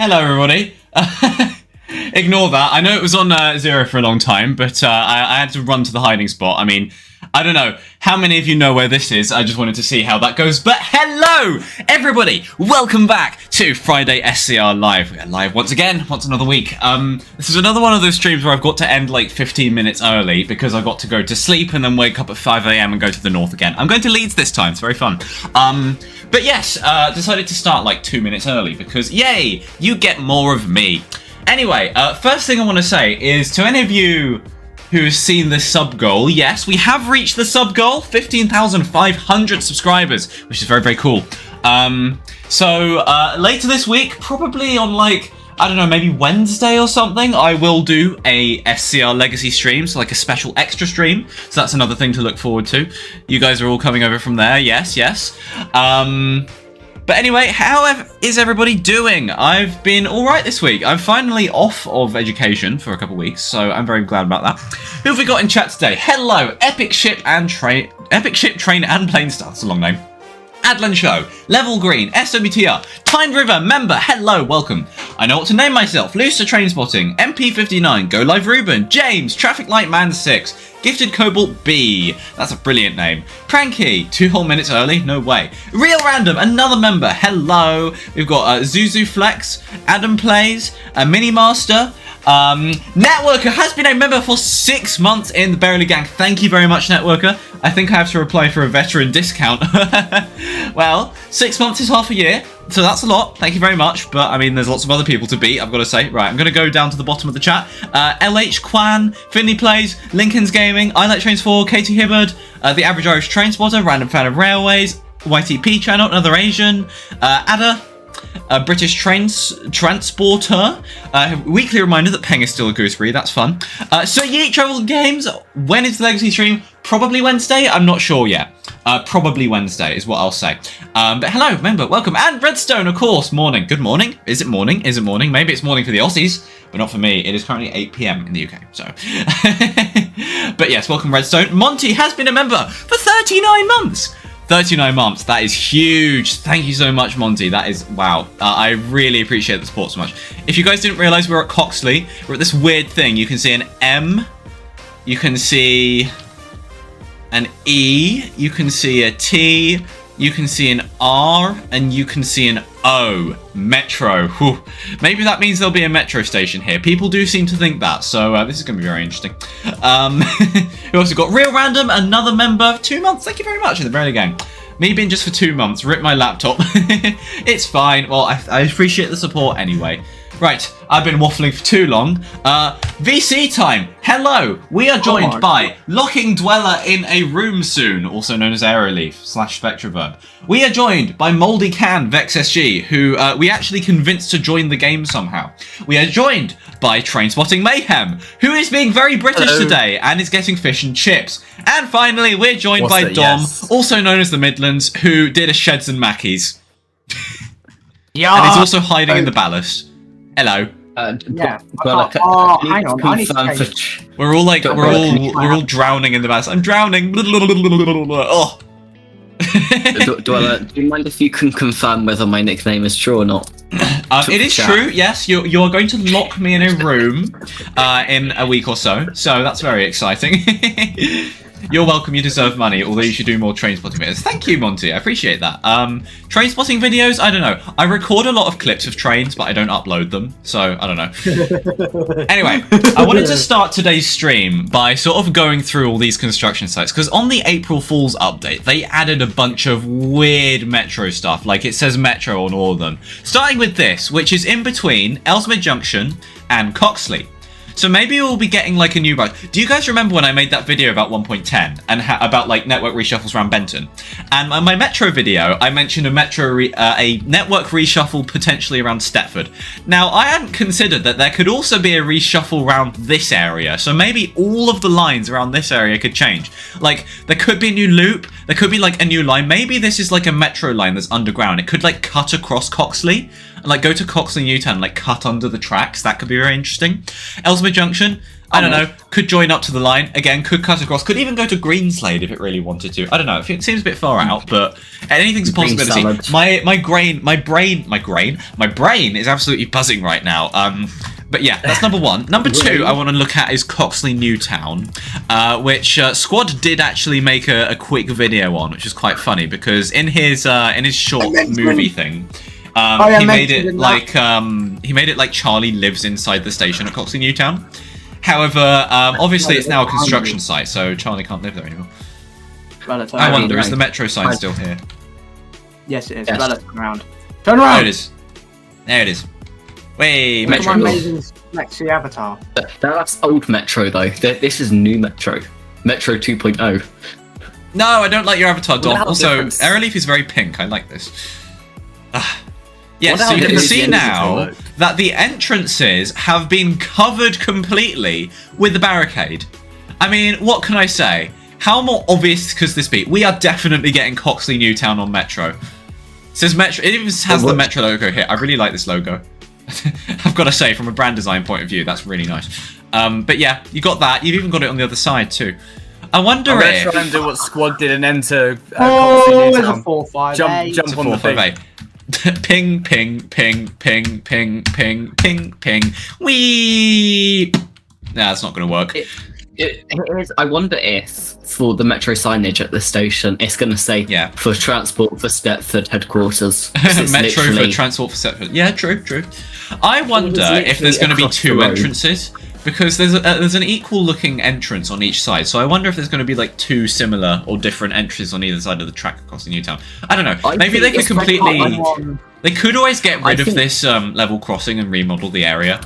Hello, everybody. Ignore that. I know it was on 0 for a long time, but I had to run to the hiding spot. I mean, I don't know how many of you know where this is. I just wanted to see how that goes. But hello, everybody. Welcome back to Friday SCR Live. We are live once again, once another week. This is another one of those streams where I've got to end like 15 minutes early because I've got to go to sleep and then wake up at 5 a.m. and go to the north again. I'm going to Leeds this time. It's very fun. But yes, decided to start like 2 minutes early because, yay, you get more of me. Anyway, first thing I want to say is to any of you who's seen this sub goal, yes, we have reached the sub goal, 15,500 subscribers, which is very, very cool. So later this week, probably on like, I don't know, maybe Wednesday or something, I will do a SCR Legacy stream, so like a special extra stream. So that's another thing to look forward to. You guys are all coming over from there, yes, yes. But anyway, how is everybody doing? I've been alright this week. I'm finally off of education for a couple of weeks, so I'm very glad about that. Who have we got in chat today? Hello, Epic Ship, Train and Plane Star. That's a long name. Adlan Show, Level Green, SWTR, Tyne River, member, hello, welcome. I know what to name myself, Looster Train Spotting, MP59, Go Live Ruben, James, Traffic Light Man 6, Gifted Cobalt B, that's a brilliant name. Pranky, 2 whole minutes early, no way. Real Random, another member, hello. We've got Zuzu Flex, Adam Plays, Mini Master, Networker has been a member for 6 months in the Barely Gang. Thank you very much, Networker. I think I have to apply for a veteran discount. Well, 6 months is half a year, so that's a lot. Thank you very much. But I mean, there's lots of other people to beat, I've got to say. Right, I'm going to go down to the bottom of the chat. LH Quan, Finley Plays, Lincoln's Gaming, I Like Trains 4, Katie Hibbard, The Average Irish Train Spotter, Random Fan of Railways, YTP Channel, Another Asian, Ada, British Transporter, weekly reminder that Peng is still a gooseberry, that's fun. So Yeet Travel Games, when is the Legacy stream? Probably Wednesday, I'm not sure yet. Probably Wednesday is what I'll say. But hello, remember, welcome. And Redstone, of course, morning. Good morning. Is it morning? Is it morning? Maybe it's morning for the Aussies, but not for me. It is currently 8 p.m. in the UK, so. But yes, welcome Redstone. Monty has been a member for 39 months. 39 months, that is huge. Thank you so much, Monty. That is, wow. I really appreciate the support so much. If you guys didn't realise, we're at Coxley. We're at this weird thing. You can see an M, you can see an E, you can see a T, you can see an R, and you can see an O. Metro. Whew. Maybe that means there'll be a metro station here. People do seem to think that, so this is going to be very interesting. We also got Real Random, another member, 2 months. Thank you very much in the Barely Gang. Me being just for 2 months, rip my laptop. It's fine. Well, I appreciate the support anyway. Right, I've been waffling for too long. VC time. Hello. We are joined by Locking Dweller in a Room Soon, also known as Aeroleaf / Spectraverb. We are joined by Moldy Can Vex SG, who we actually convinced to join the game somehow. We are joined by Trainspotting Mayhem, who is being very British today and is getting fish and chips. And finally, we're joined by Dom, also known as the Midlands, who did a Sheds and Mackies. Yeah. And he's also hiding in the ballast. Hello. Yeah. Hang on. I need to we're all like we're all drowning in the ballast. I'm drowning. Oh. Dweller, do you mind if you can confirm whether my nickname is true or not? It is true. Yes, you are going to lock me in a room in a week or so. So that's very exciting. You're welcome, you deserve money, although you should do more train spotting videos. Thank you, Monty, I appreciate that. Train spotting videos, I don't know. I record a lot of clips of trains, but I don't upload them, so I don't know. Anyway, I wanted to start today's stream by sort of going through all these construction sites, because on the April Fool's update, they added a bunch of weird metro stuff, like it says metro on all of them. Starting with this, which is in between Ellesmere Junction and Coxley. So maybe we'll be getting like a new bug. Do you guys remember when I made that video about 1.10 and about like network reshuffles around Benton? And on my metro video, I mentioned a network reshuffle potentially around Stepford. Now, I hadn't considered that there could also be a reshuffle around this area. So maybe all of the lines around this area could change. Like, there could be a new loop. There could be like a new line. Maybe this is like a metro line that's underground. It could like cut across Coxley. And like go to Coxley Newtown and like cut under the tracks. That could be very interesting. Ellesmere Junction, I don't know, could join up to the line, again, could cut across, could even go to Greenslade if it really wanted to. I don't know, it seems a bit far out, but anything's a possibility. My brain is absolutely buzzing right now. But yeah, that's number one. Number two I want to look at is Coxley Newtown, which Squad did actually make a quick video on, which is quite funny because in his short movie thing, he made it like Charlie lives inside the station at Coxley Newtown. However, obviously it's now a construction site, so Charlie can't live there anymore. I wonder, is the metro sign still here? Yes, it is. Yes. Turn around. Turn around! There it is. There it is. Wait, Metro. Amazing Lexi avatar. That's old Metro, though. This is new Metro. Metro 2.0. No, I don't like your avatar, Dom. Also, difference. Aeroleaf is very pink. I like this. Yes, so you can see now that the entrances have been covered completely with the barricade. I mean, what can I say? How more obvious could this be? We are definitely getting Coxley Newtown on Metro. It says Metro. It even has the Metro logo here. I really like this logo. I've got to say, from a brand design point of view, that's really nice. But yeah, you got that. You've even got it on the other side too. I wonder if... I'm try and do what Squad did and enter... there's a 4-5. Jump on the thing. Ping, ping, ping, ping, ping, ping, ping, ping. Wee. Nah, that's not going to work. It is. I wonder if for the metro signage at the station, it's going to say for transport for Stepford headquarters. Metro for transport for Stepford. Yeah, true. I wonder if there's going to be two entrances. Because there's an equal-looking entrance on each side, so I wonder if there's going to be like two similar or different entries on either side of the track across the Newtown. I don't know. Maybe they could completely. They could always get rid of this level crossing and remodel the area.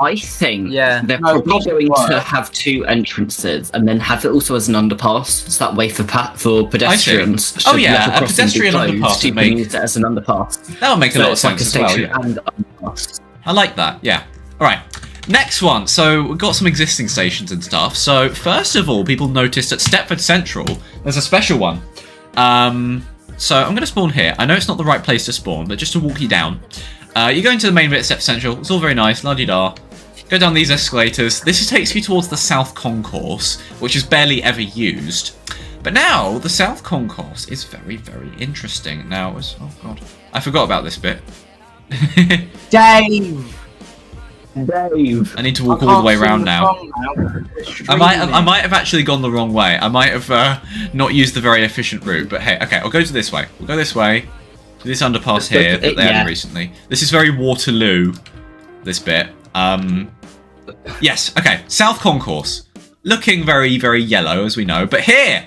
I think they're probably going to have two entrances and then have it also as an underpass, so that way for pedestrians. Oh yeah, a pedestrian underpass would make use it as an underpass. That would make a lot of sense as well. Yeah. And underpass. I like that. Yeah. All right. Next one, so we've got some existing stations and stuff. So first of all, people noticed at Stepford Central, there's a special one. So I'm going to spawn here. I know it's not the right place to spawn, but just to walk you down. You go into the main bit of Stepford Central. It's all very nice, la-di-da. Go down these escalators. This takes you towards the South Concourse, which is barely ever used. But now, the South Concourse is very, very interesting. Now, oh god, I forgot about this bit. Dave! I need to walk all the way around now. I might have actually gone the wrong way. I might have not used the very efficient route. But hey, okay, I'll go to this way. We'll go this way. To this underpass here that they added recently. This is very Waterloo, this bit. Yes, okay. South Concourse. Looking very, very yellow, as we know. But here,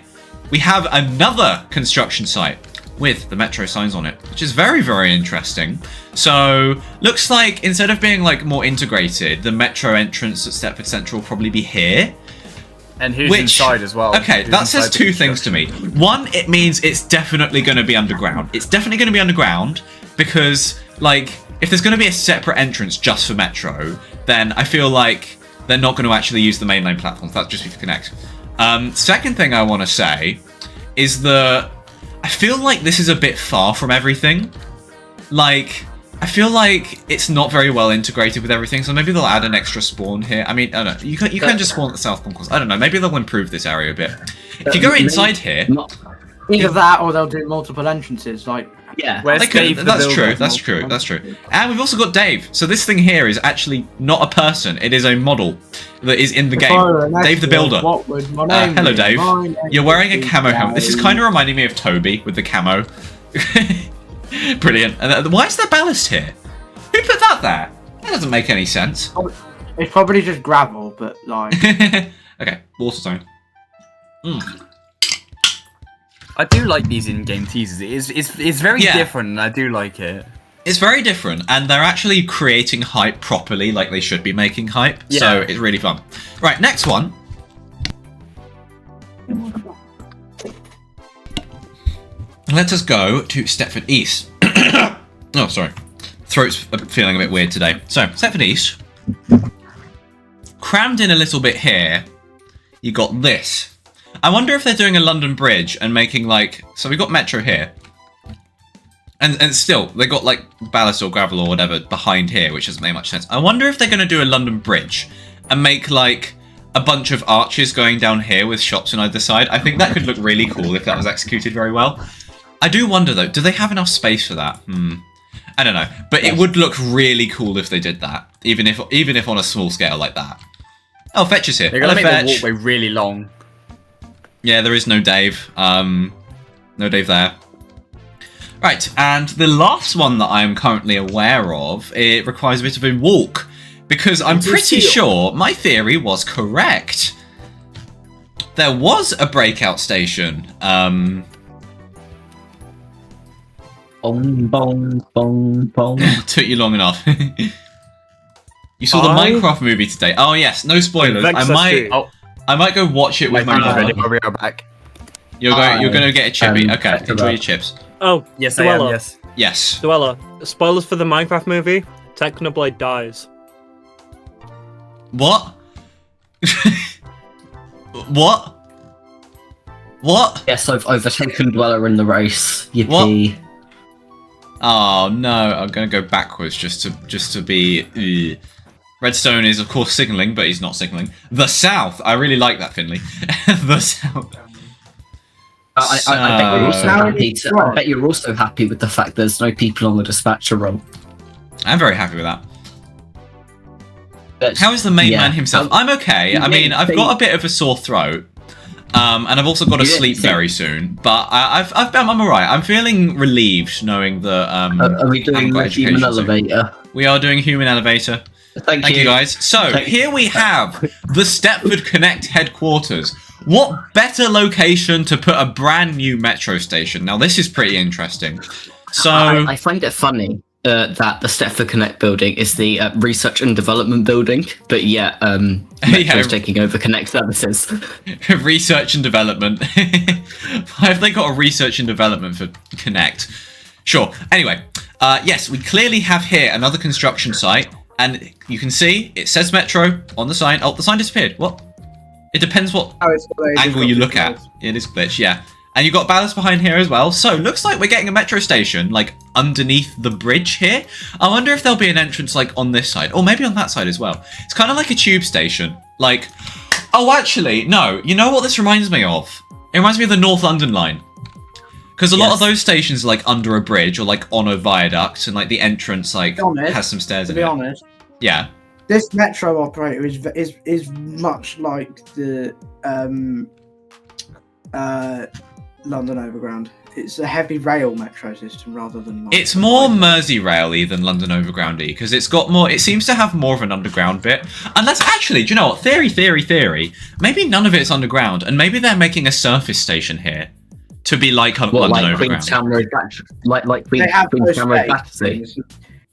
we have another construction site with the metro signs on it, which is very, very interesting. So, looks like instead of being like more integrated, the metro entrance at Stepford Central will probably be here. And who's inside as well? Okay, that says two things to me. One, it means it's definitely going to be underground. It's definitely going to be underground because, like, if there's going to be a separate entrance just for metro, then I feel like they're not going to actually use the mainline platforms. That's just for Connect. Second thing I want to say is that I feel like this is a bit far from everything. Like, I feel like it's not very well integrated with everything, so maybe they'll add an extra spawn here. I mean, I don't know. You can just spawn at the South Concourse. I don't know. Maybe they'll improve this area a bit. If you go inside here... Either that or they'll do multiple entrances, like... Yeah. That's true. And we've also got Dave. So this thing here is actually not a person. It is a model that is in the game. Dave the Builder. Hello, Dave. You're wearing a camo helmet. This is kind of reminding me of Toby with the camo. Brilliant. And why is there ballast here? Who put that there? That doesn't make any sense. It's probably just gravel, but like... Okay, water zone. I do like these in-game teasers. It's very different, and I do like it. It's very different, and they're actually creating hype properly, like they should be making hype. Yeah. So it's really fun. Right, next one. Let us go to Stepford East. Oh, sorry. Throat's feeling a bit weird today. So, Stepford East. Crammed in a little bit here, you got this. I wonder if they're doing a London Bridge and making like... So we've got Metro here. And still, they got like ballast or gravel or whatever behind here, which doesn't make much sense. I wonder if they're going to do a London Bridge and make like a bunch of arches going down here with shops on either side. I think that could look really cool if that was executed very well. I do wonder though, do they have enough space for that? I don't know, but it would look really cool if they did that, even if on a small scale like that. Oh, Fetch is here. They're gonna Hello, make Fetch. the walkway really long. Yeah, there is no Dave. No Dave there. Right, and the last one that I am currently aware of, it requires a bit of a walk, because I'm pretty sure my theory was correct. There was a breakout station. Bong, bong, bong, bong. Took you long enough. You saw the Minecraft movie today. Oh yes, no spoilers. I might go watch it with my mother. I'll be right back. You're gonna get a chippy. Okay, enjoy your chips. Oh, Yes, Duella. I am. Yes. Yes. Duella, spoilers for the Minecraft movie. Technoblade dies. What? What? What? Yes, I've overtaken Dweller in the race. Yippee. Oh no, I'm gonna go backwards just to be. Redstone is of course signaling, but he's not signaling. The South. I really like that, Finley. The South. I bet you're also happy with the fact there's no people on the dispatcher run. I'm very happy with that. How is the main man himself? I'm okay. I mean, I've got a bit of a sore throat. And I've also got to sleep very soon, but I'm alright. I'm feeling relieved knowing that. Are we doing the human elevator? We are doing human elevator. Thank you guys. So here we have the Stepford Connect headquarters. What better location to put a brand new metro station? Now this is pretty interesting. So I find it funny that the Stepford Connect building is the research and development building, but Metro's taking over Connect services. Research and development. Why have they got a research and development for Connect? Sure. Anyway, yes, we clearly have here another construction site, and you can see it says Metro on the sign. Oh, the sign disappeared. What? It depends what angle you look at. It is glitched, yeah. And you've got ballast behind here as well. So, looks like we're getting a metro station, like, underneath the bridge here. I wonder if there'll be an entrance, like, on this side. Or maybe on that side as well. It's kind of like a tube station. Like, oh, actually, no. You know what this reminds me of? It reminds me of the North London line. Because a lot of those stations are, like, under a bridge or, like, on a viaduct. And, like, the entrance, like, has some stairs in it. To be honest. Yeah. This metro operator is much like the London Overground. It's a heavy rail metro system rather than. It's more Merseyrail-y than London Overground-y because it's got more. It seems to have more of an underground bit. And that's actually, do you know what? Theory. Maybe none of it's underground, and maybe they're making a surface station here to be like London Overground. Like Queenstown Road Battersea.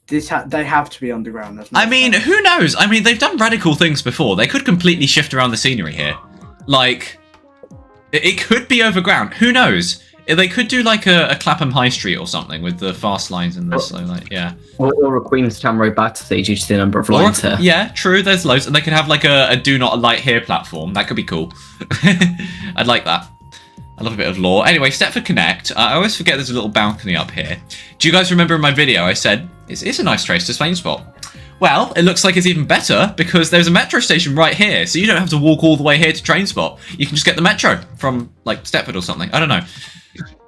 They have to be underground. I mean, who knows? I mean, they've done radical things before. They could completely shift around the scenery here. Like, it could be overground. Who knows? They could do like a Clapham High Street or something with the fast lines and the slow line. Yeah. Or a Queenstown Road Battersea due to the number of lines here. Yeah, true. There's loads, and they could have like a Do Not Alight Here platform. That could be cool. I'd like that. I love a bit of lore. Anyway, Stepford Connect. I always forget there's a little balcony up here. Do you guys remember in my video I said, it's a nice trace to Spain spot? Well, it looks like it's even better because there's a metro station right here, so you don't have to walk all the way here to train spot. You can just get the metro from, like, Stepford or something. I don't know.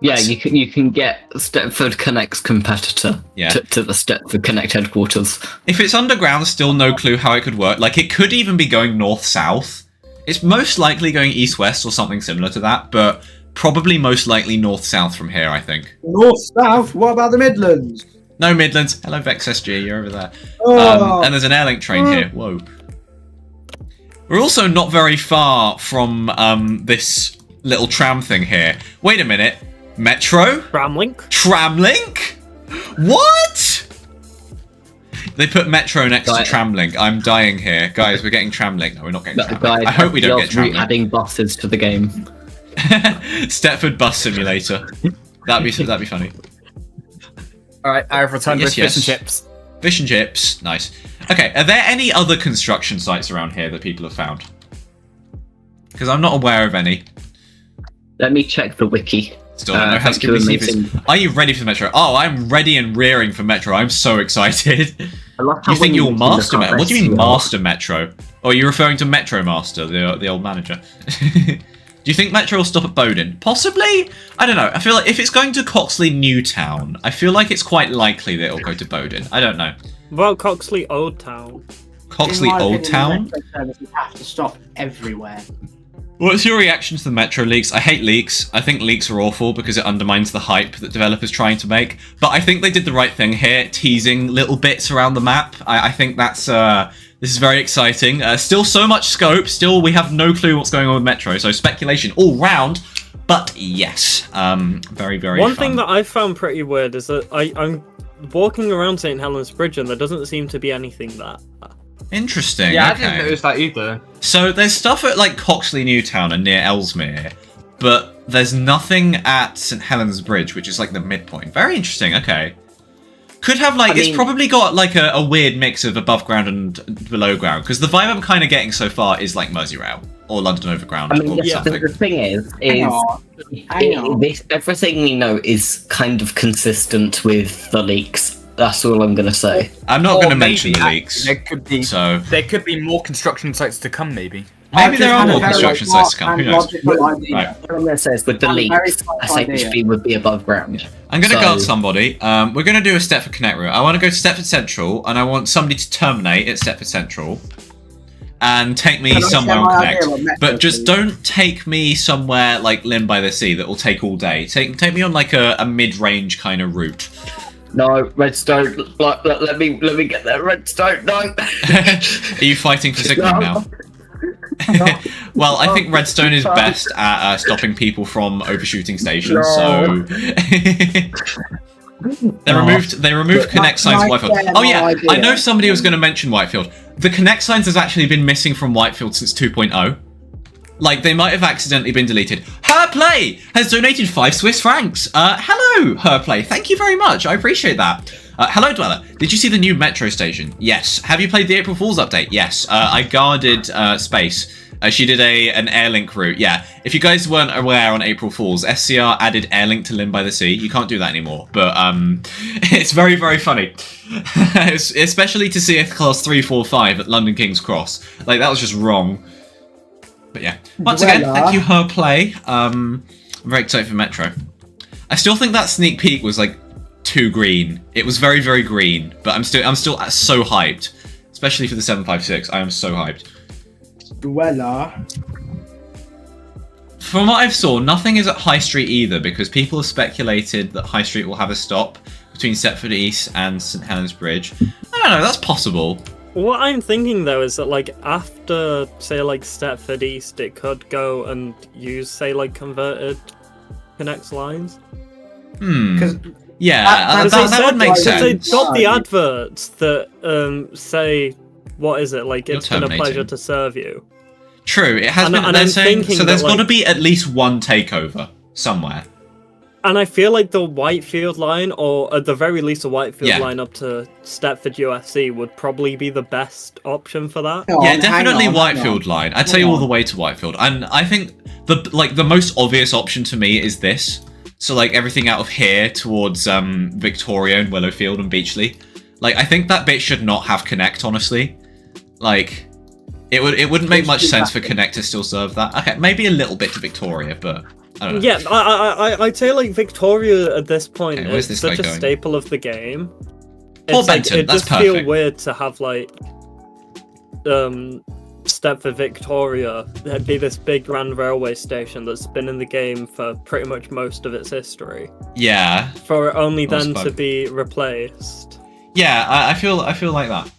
Yeah, you can get Stepford Connect's competitor to the Stepford Connect headquarters. If it's underground, still no clue how it could work. Like, it could even be going north-south. It's most likely going east-west or something similar to that, but probably most likely north-south from here, I think. North-south? What about the Midlands? No Midlands. Hello, Vex SG. You're over there. Oh. And there's an Airlink train here. Whoa. We're also not very far from this little tram thing here. Wait a minute. Metro? Tramlink? Tramlink? What? They put Metro next to Tramlink. I'm dying here. Guys, we're getting Tramlink. No, we're not getting Tramlink. I hope we don't get Tramlink. Adding buses to the game. Stepford Bus Simulator. That'd be funny. Alright, I've returned with fish and chips. Fish and chips. Nice. Okay, are there any other construction sites around here that people have found? Because I'm not aware of any. Let me check the wiki. Still don't know how to Are you ready for the Metro? Oh, I'm ready and rearing for Metro. I'm so excited. You think you'll master Metro? What do you mean master Metro? Or are you referring to Metro Master, the old manager? Do you think Metro will stop at Bowden? Possibly? I don't know. I feel like if it's going to Coxley Newtown, I feel like it's quite likely that it'll go to Bowden. I don't know. Well, Coxley Old Town. Coxley Old Town? Metro services have to stop everywhere. What's your reaction to the Metro leaks? I hate leaks. I think leaks are awful because it undermines the hype that developers trying to make. But I think they did the right thing here, teasing little bits around the map. I think that's this is very exciting. Still so much scope. Still, we have no clue what's going on with Metro. So speculation all round. But yes, very, very One fun. thing that I found pretty weird is that I'm walking around St. Helens Bridge and there doesn't seem to be anything there. Interesting. Yeah, okay. I didn't notice that either. So there's stuff at like Coxley Newtown and near Ellesmere, but there's nothing at St. Helens Bridge, which is like the midpoint. Very interesting. Okay. Could have like it's probably got like a weird mix of above ground and below ground because the vibe I'm kind of getting so far is like Merseyrail or London Overground or something. The thing is everything we know is kind of consistent with the leaks. That's all I'm gonna say. I'm not gonna mention the leaks. There could be more construction sites to come, maybe. Maybe there are more construction sites to come. Who knows? Right. What I'm gonna say is with the leaks, SHB would be above ground. I'm gonna guard somebody. We're gonna do a Stepford Connect route. I want to go to Stepford Central, and I want somebody to terminate at Stepford Central, and take me somewhere on Connect. But just don't take me somewhere like Lynn by the Sea that will take all day. Take me on like a mid-range kind of route. No, Redstone. Let me get there. Redstone. No. Are you fighting for Sigmund now? Well, I think Redstone is best at stopping people from overshooting stations. So they removed Connect signs Whitefield. Oh yeah, I know somebody was going to mention Whitefield. The Connect signs has actually been missing from Whitefield since 2.0. Like, they might have accidentally been deleted. Herplay has donated 5 Swiss francs. Hello, Herplay. Thank you very much. I appreciate that. Hello, Dweller. Did you see the new metro station? Yes. Have you played the April Fool's update? Yes. I guarded Space. She did an Airlink route. Yeah. If you guys weren't aware on April Fool's, SCR added Airlink to Lynn by the Sea. You can't do that anymore. But it's very, very funny. Especially to see a class 345 at London King's Cross. Like, that was just wrong. But yeah, once again, thank you, Herplay. I'm very excited for Metro. I still think that sneak peek was like too green. It was very, very green, but I'm still so hyped, especially for the 756. I am so hyped. Dweller. From what I've saw, nothing is at High Street either because people have speculated that High Street will have a stop between Stepford East and St Helens Bridge. I don't know. That's possible. What I'm thinking though is that like after say like Stepford East, it could go and use say like converted Connect lines. Yeah, that would make sense. They got the adverts that say what is it like? It's been a pleasure to serve you. True, it has been. They're saying, so there's got to be at least one takeover somewhere. And I feel like the Whitefield line, or at the very least a Whitefield line up to Stepford UFC would probably be the best option for that. Yeah, definitely Whitefield line. I'd say all the way to Whitefield. And I think the most obvious option to me is this. So like everything out of here towards Victoria and Willowfield and Beachley. Like I think that bit should not have Connect, honestly. Like it wouldn't make much sense for Connect to still serve that. Okay, maybe a little bit to Victoria, but I don't know. Yeah, I'd say like Victoria at this point is such a going? staple of the game. Poor Benton, it that's does perfect. feel weird to have like Stepford Victoria be this big grand railway station that's been in the game for pretty much most of its history. Yeah. For it only then to be replaced. Yeah, I feel like that.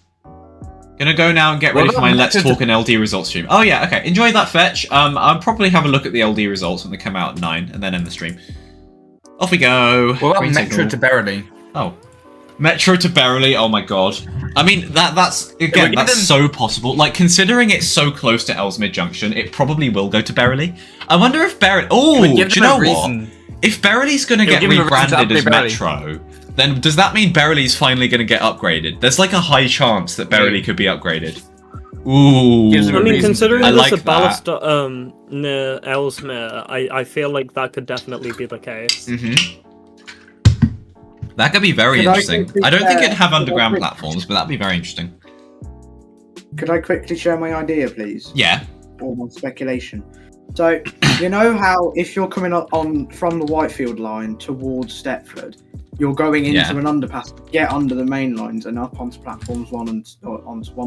Gonna go now and get ready for my Let's Talk and LD results stream. Oh yeah, okay. Enjoy that fetch. I'll probably have a look at the LD results when they come out at 9 and then end the stream. Off we go. What about Metro to Berrily? Oh. Metro to Berrily, oh my god. I mean, that's so possible. Like, considering it's so close to Ellesmere Junction, it probably will go to Berrily. I wonder if Berrily... Oh, do you know what? If Berrily's gonna get rebranded as Metro, then does that mean Berrily's finally gonna get upgraded? There's like a high chance that Berrily could be upgraded. Ooh. I mean, considering there's a ballast near Ellesmere, I feel like that could definitely be the case. Mm-hmm. That could be very interesting. I don't think it'd have underground platforms, but that'd be very interesting. Could I quickly share my idea, please? Yeah. Or my speculation. So, you know how if you're coming on from the Whitefield line towards Stepford, you're going into an underpass, get under the main lines and up onto platforms 1,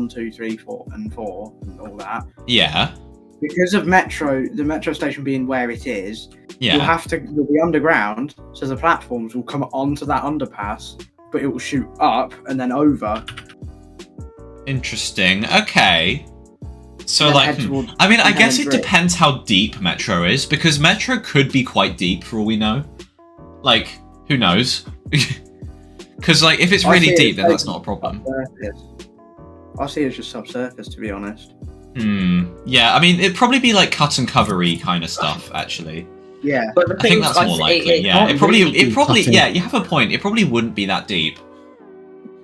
2, 3, 4, and 4, and all that. Yeah. Because of the metro station being where it is, you'll be underground, so the platforms will come onto that underpass, but it will shoot up and then over. Interesting. Okay. So, like, I mean, I guess it depends how deep Metro is, because Metro could be quite deep for all we know. Like, who knows? Because, like, if it's really deep, then that's not a problem. I see it as just subsurface, to be honest. Yeah, I mean, it'd probably be, like, cut and covery kind of stuff, actually. Yeah. But I think that's more likely, yeah. It probably, yeah, you have a point. It probably wouldn't be that deep.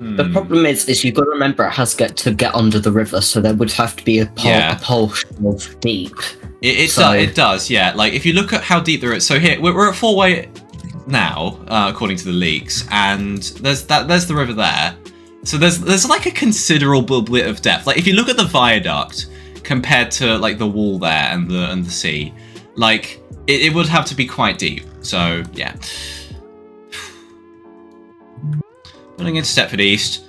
The problem is you've got to remember it has to get under the river, so there would have to be a pole of deep. It does, yeah. Like, if you look at how deep there is, so here we're at 4-way now, according to the leaks, and there's the river there. So there's like a considerable bit of depth. Like, if you look at the viaduct compared to like the wall there and the sea, like it would have to be quite deep. So yeah. Going into Stepford East,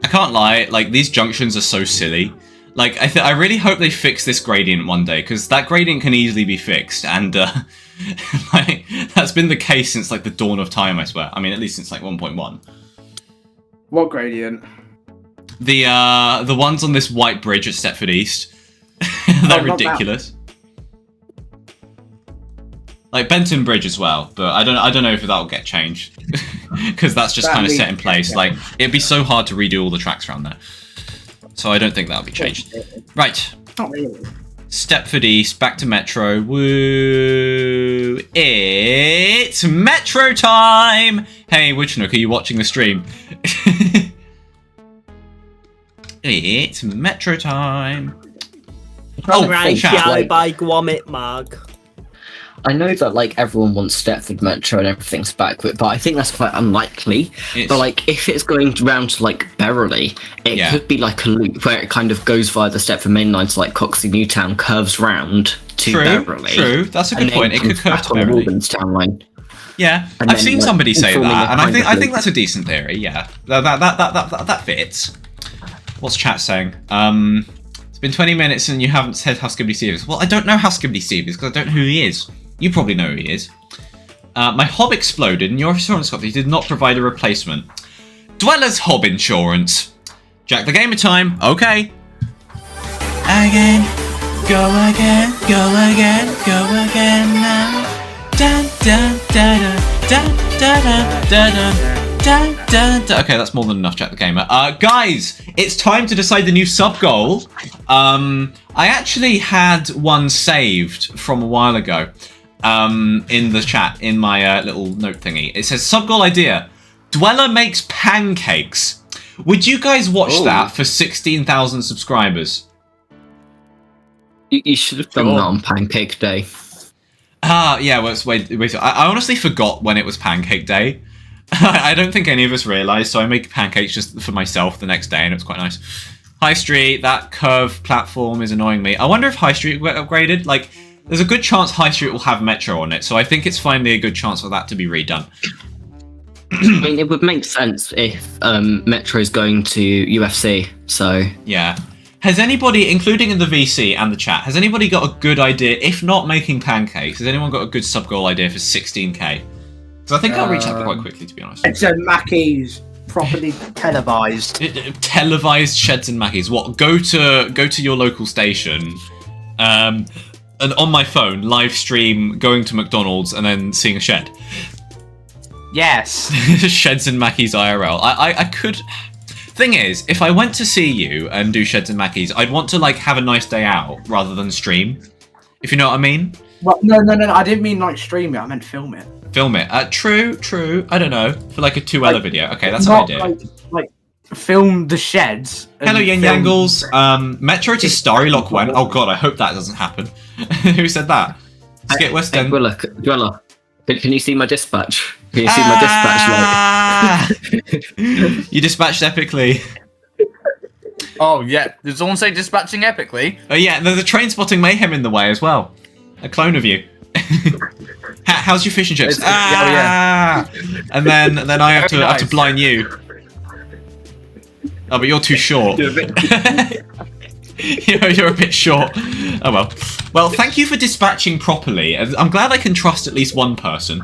I can't lie, like, these junctions are so silly. Like, I really hope they fix this gradient one day, because that gradient can easily be fixed, and, like, that's been the case since, like, the dawn of time, I swear. I mean, at least since, like, 1.1. What gradient? The ones on this white bridge at Stepford East. They're ridiculous. Like Benton Bridge as well, but I don't know if that'll get changed because that's just kind of set in place. Like, it'd be so hard to redo all the tracks around there, so I don't think that'll be changed. Right, Not really. Stepford East, back to Metro. Woo! It's Metro time. Hey, Witchnook, are you watching the stream? It's Metro time. Right, chat. by Gwomit Mag. I know that like everyone wants Stepford Metro and everything's back, but I think that's quite unlikely. But like if it's going round to like Berrily, it could be like a loop where it kind of goes via the Stepford main line to like Coxley Newtown, curves round to Berrily. True, that's a good point. It could curve to Berrily. Town line. Yeah, I've seen somebody say that, and I think that's a decent theory. Yeah, that fits. What's chat saying? It's been 20 minutes and you haven't said how Skibbity Steve is. Well, I don't know how Skibbity Steve is because I don't know who he is. You probably know who he is. My hob exploded and your insurance company did not provide a replacement. Dweller's hob insurance. Jack the Gamer time. Okay. Again. Go again. Go again. Go again now. Dun dun dun dun dun dun dun dun dun dun. Okay, that's more than enough, Jack the Gamer. Guys, it's time to decide the new sub goal. I actually had one saved from a while ago. In the chat, in my little note thingy. It says, sub-goal idea, Dweller makes pancakes. Would you guys watch that for 16,000 subscribers? You should have done that on Pancake Day. Yeah, well, wait. I honestly forgot when it was Pancake Day. I don't think any of us realised, so I make pancakes just for myself the next day, and it's quite nice. High Street, that curve platform is annoying me. I wonder if High Street got upgraded, like... There's a good chance High Street will have Metro on it, so I think it's finally a good chance for that to be redone. I mean, it would make sense if Metro's going to UFC, so... Yeah. Has anybody, including in the VC and the chat, has anybody got a good idea, if not making pancakes, has anyone got a good sub-goal idea for 16k? Because I think I'll reach that quite quickly, to be honest. It's a Mackey's properly televised. Televised Sheds and Mackies. What? Go to your local station, and on my phone, live stream going to McDonald's and then seeing a shed. Yes. Sheds and Mackies IRL. I could... Thing is, if I went to see you and do Sheds and Mackies, I'd want to like have a nice day out rather than stream. If you know what I mean? Well, no. I didn't mean like stream it. I meant film it. Film it. True. I don't know. For like a 2Ella video. Okay, that's an idea. Like film the sheds. Hello, Yin Yangles. Metro to Starry Lock when? Oh god, I hope that doesn't happen. Who said that? Skip West End. Dweller, can you see my dispatch? Can you see my dispatch? You dispatched epically. Oh yeah, did someone say dispatching epically? Oh yeah, there's a train spotting mayhem in the way as well. A clone of you. How's your fish and chips? And then I have to blind you. Oh, but you're too short. You're a bit short. Oh well. Well, thank you for dispatching properly. I'm glad I can trust at least one person.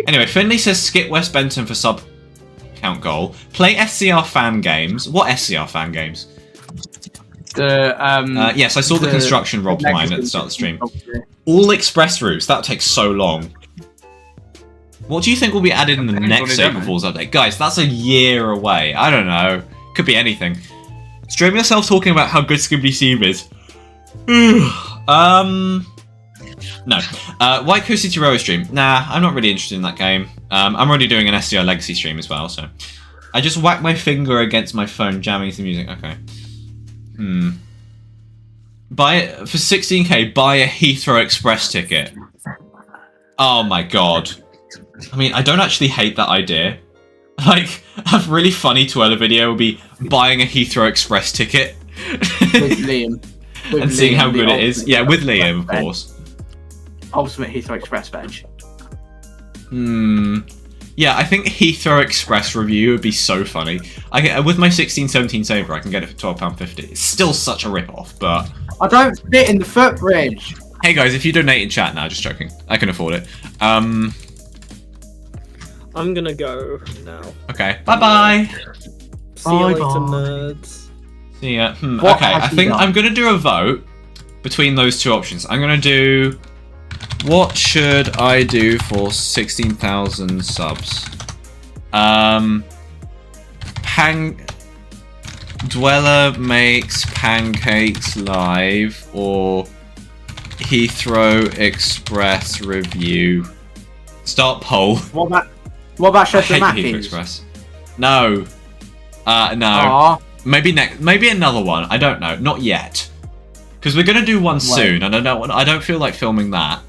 Anyway, Finley says skip West Benton for sub count goal. Play SCR fan games. What SCR fan games? Yes, I saw the construction Rob line at the start of the stream. All express routes. That takes so long. What do you think will be added in the next Saber Falls update? Guys, that's a year away. I don't know. Could be anything. Stream yourself talking about how good Skibbity Steve is. No. White Coast City Rower stream. Nah, I'm not really interested in that game. I'm already doing an SCR Legacy stream as well, so. I just whacked my finger against my phone, jamming some music. Okay. Buy it for 16k. Buy a Heathrow Express ticket. Oh my god. I mean, I don't actually hate that idea. Like, a really funny Twirler video would be buying a Heathrow Express ticket With Liam. and seeing how good it is. Yeah, with Liam, of course. Ultimate Heathrow Express badge. Yeah, I think Heathrow Express review would be so funny. With my 1617 Sabre, I can get it for £12.50. It's still such a rip-off, but... I don't fit in the footbridge! Hey guys, if you donate in chat now, just joking. I can afford it. I'm gonna go now. Okay, bye-bye! See you later, nerds. See ya. Okay, I think I'm gonna do a vote between those two options. I'm gonna do... What should I do for 16,000 subs? Dweller makes pancakes live, or Heathrow Express review. Start poll. What about Chef I hate Heathrow Express. No. No. Aww. Maybe another one. I don't know. Not yet. Because we're gonna do one soon, and I don't feel like filming that.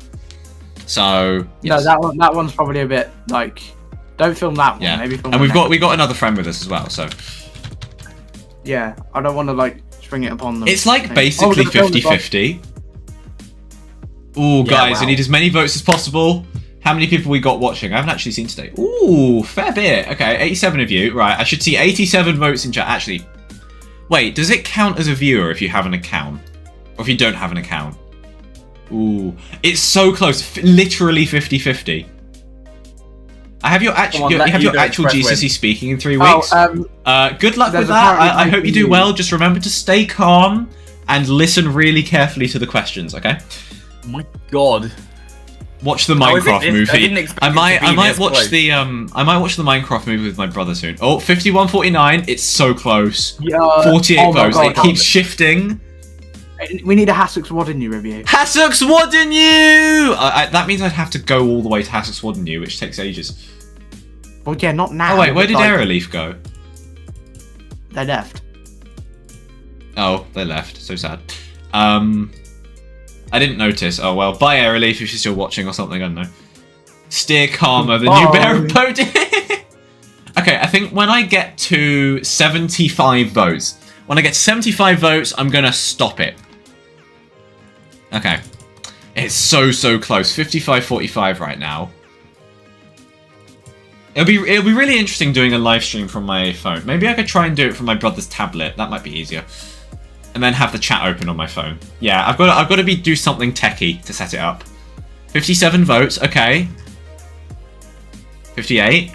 So yes. No, that one's probably a bit like. Don't film that one. Yeah. Maybe film. And we got another friend with us as well. So. Yeah, I don't want to like spring it upon them. It's like basically 50-50. Ooh, guys, I need as many votes as possible. How many people we got watching? I haven't actually seen today. Ooh, fair bit. Okay, 87 of you. Right, I should see 87 votes in chat. Actually, wait, does it count as a viewer if you have an account? Or if you don't have an account? Ooh, it's so close. Literally 50-50. I have your actual GCSE speaking in 3 weeks. Good luck with that. I hope you do well. Just remember to stay calm and listen really carefully to the questions, okay? Oh my god. Watch the Minecraft movie. I might watch the Minecraft movie with my brother soon. Oh, 51-49. It's so close. 48 votes. It keeps shifting. We need a Hassocks Wadden review. Hassocks Wadden! That means I'd have to go all the way to Hassocks Wadden, which takes ages. Well, yeah, not now. Oh wait, where did Aeroleaf go? They left. Oh, they left. So sad. I didn't notice. Oh well, bye Aeroleaf if you're still watching or something. I don't know. Steer Karma, the new bear of boat. Okay, I think when I get to 75 votes, I'm gonna stop it. Okay. It's so close. 55-45 right now. It'll be really interesting doing a live stream from my phone. Maybe I could try and do it from my brother's tablet. That might be easier. And then have the chat open on my phone. Yeah, I've got to do something techie to set it up. 57 votes. Okay. 58.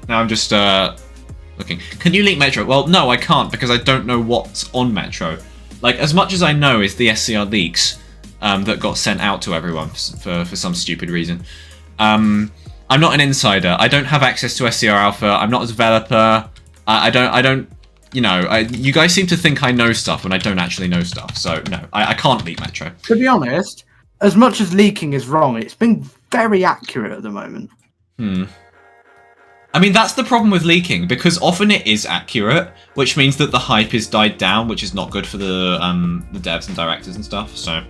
Now I'm just looking. Can you link Metro? Well, no, I can't because I don't know what's on Metro. Like, as much as I know is the SCR leaks that got sent out to everyone for some stupid reason. I'm not an insider. I don't have access to SCR Alpha. I'm not a developer. I don't. You know, you guys seem to think I know stuff when I don't actually know stuff. So no, I can't leak Metro. To be honest, as much as leaking is wrong, it's been very accurate at the moment. I mean, that's the problem with leaking, because often it is accurate, which means that the hype is died down, which is not good for the devs and directors and stuff. So,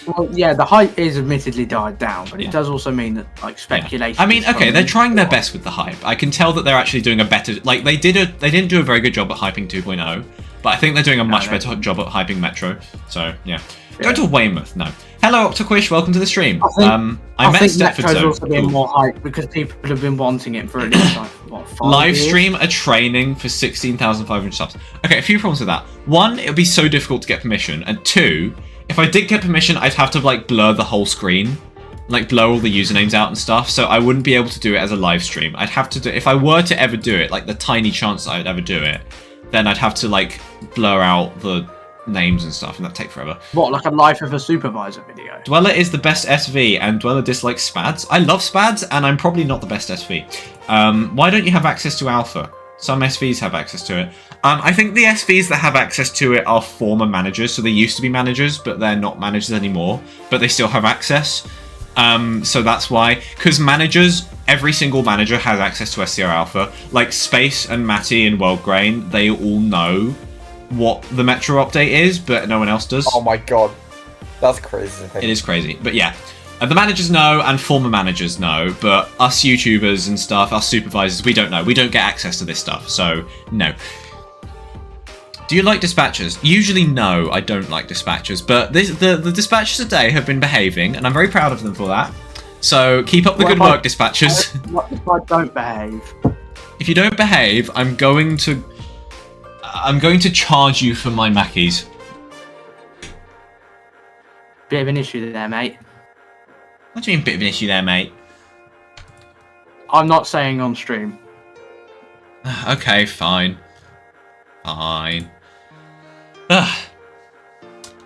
well, yeah, the hype is admittedly died down, but it does also mean that like speculation. Yeah. I mean, okay, they're trying their best with the hype. I can tell that they're actually doing a better. Like they didn't do a very good job at hyping 2.0, but I think they're doing a much better job at hyping Metro. So yeah. Go to Weymouth. No. Hello, Octoquish. Welcome to the stream. I met Stepford Zone. Also been more hype because people have been wanting it for at least like what 5 Live years? stream a training for 16,500 subs. Okay, a few problems with that. One, it would be so difficult to get permission, and two, if I did get permission, I'd have to like blur the whole screen, like blur all the usernames out and stuff. So I wouldn't be able to do it as a live stream. I'd have to do if I were to ever do it, like the tiny chance that I'd ever do it, then I'd have to like blur out the names and stuff, and that'd take forever. What, like a life of a supervisor video? Dweller is the best SV, and Dweller dislikes Spads. I love Spads, and I'm probably not the best SV. Why don't you have access to Alpha? Some SVs have access to it. I think the SVs that have access to it are former managers, so they used to be managers, but they're not managers anymore, but they still have access. So that's why, because managers, every single manager has access to SCR Alpha. Like Space and Matty and Worldgrain, they all know what the Metro update is, but no one else does. Oh my god, that's crazy. It is crazy, but yeah. The managers know and former managers know, but us YouTubers and stuff, us supervisors, we don't know. We don't get access to this stuff, so no. Do you like dispatchers? Usually no, I don't like dispatchers, but the dispatchers today have been behaving, and I'm very proud of them for that. So keep up the good work, dispatchers. What if I don't behave? If you don't behave, I'm going to charge you for my Mackies. Bit of an issue there, mate. What do you mean, bit of an issue there, mate? I'm not saying on stream. Okay, fine. Fine. Ugh.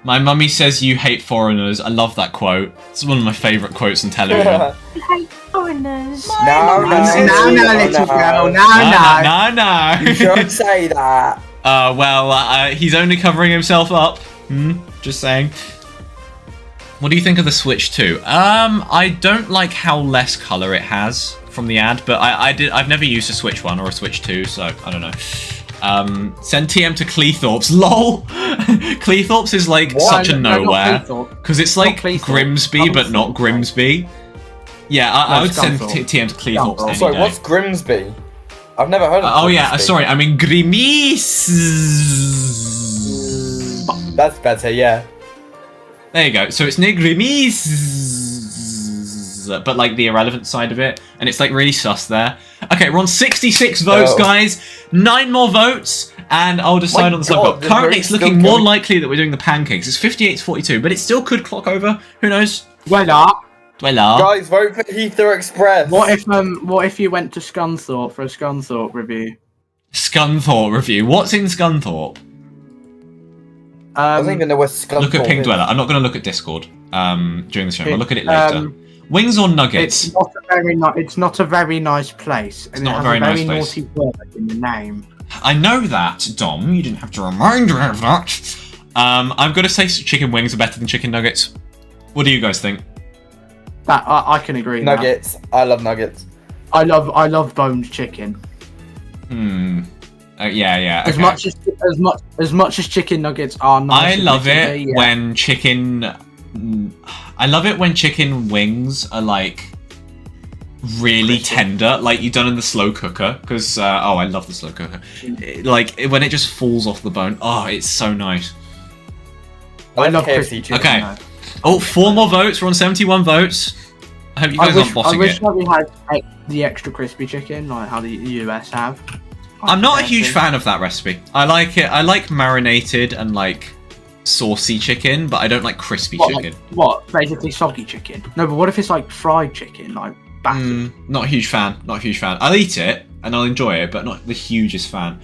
My mummy says you hate foreigners. I love that quote. It's one of my favourite quotes on television. You hate foreigners. No, little girl, No. You don't say that. Well, he's only covering himself up. Just saying. What do you think of the Switch 2? I don't like how less colour it has from the ad, but I've never used a Switch 1 or a Switch 2, so I don't know. Send TM to Cleethorpes. LOL! Cleethorpes is like such a nowhere. Because it's like Grimsby, but not Grimsby. Yeah, I would send TM to Cleethorpes any Sorry, day. what's Grimsby? I've never heard of Oh yeah, Grimsby. sorry, I mean Grimis. That's better, yeah. There you go. So it's near Grimis, but like the irrelevant side of it, and it's like really sus there. Okay, we're on 66 votes, guys. 9 more votes, and I'll decide on the subvote. Currently, it's looking more likely that we're doing the pancakes. It's 58 to 42, but it still could clock over. Who knows? Well, Guys, vote for Heathrow Express. what if you went to Scunthorpe for a Scunthorpe review? Scunthorpe review. What's in Scunthorpe? I don't even know where Scunthorpe Look at Pink is. Dweller. I'm not going to look at Discord during the stream. I'll look at it later. Wings or nuggets? It's not a very nice place. It's not a very nice place. Naughty word in the name. I know that, Dom. You didn't have to remind me of that. I'm going to say chicken wings are better than chicken nuggets. What do you guys think? That I can agree. with that. Nuggets. I love nuggets. I love boned chicken. Yeah. As much as chicken nuggets are nice. I love it when chicken. I love it when chicken wings are like really tender, like you've done in the slow cooker. Because I love the slow cooker. Like when it just falls off the bone. Oh, it's so nice. I love KFC chicken. Okay. Oh, 4 more votes. We're on 71 votes. I hope you guys aren't bossing I wish it. that we had the extra crispy chicken, like how the US have. I'm not a huge fan of that recipe. I like it. I like marinated and like saucy chicken, but I don't like crispy chicken. What? Basically soggy chicken? No, but what if it's like fried chicken, like battered? Not a huge fan. Not a huge fan. I'll eat it and I'll enjoy it, but not the hugest fan.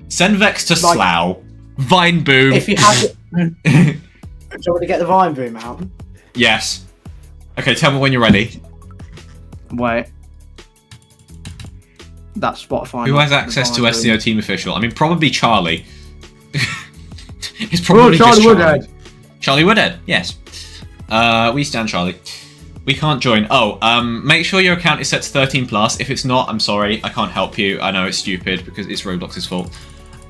Send Vex to Slough. Vine Boom. If you have it. Do you want to get the Vine Boom out? Yes. Okay, tell me when you're ready. Wait. That's Spotify. Who has access to SCO Team Official? I mean, probably Charlie. It's probably Charlie just Woodhead. Charlie Woodhead, yes. We stand Charlie. We can't join. Oh, make sure your account is set to 13 plus. If it's not, I'm sorry, I can't help you. I know it's stupid because it's Roblox's fault.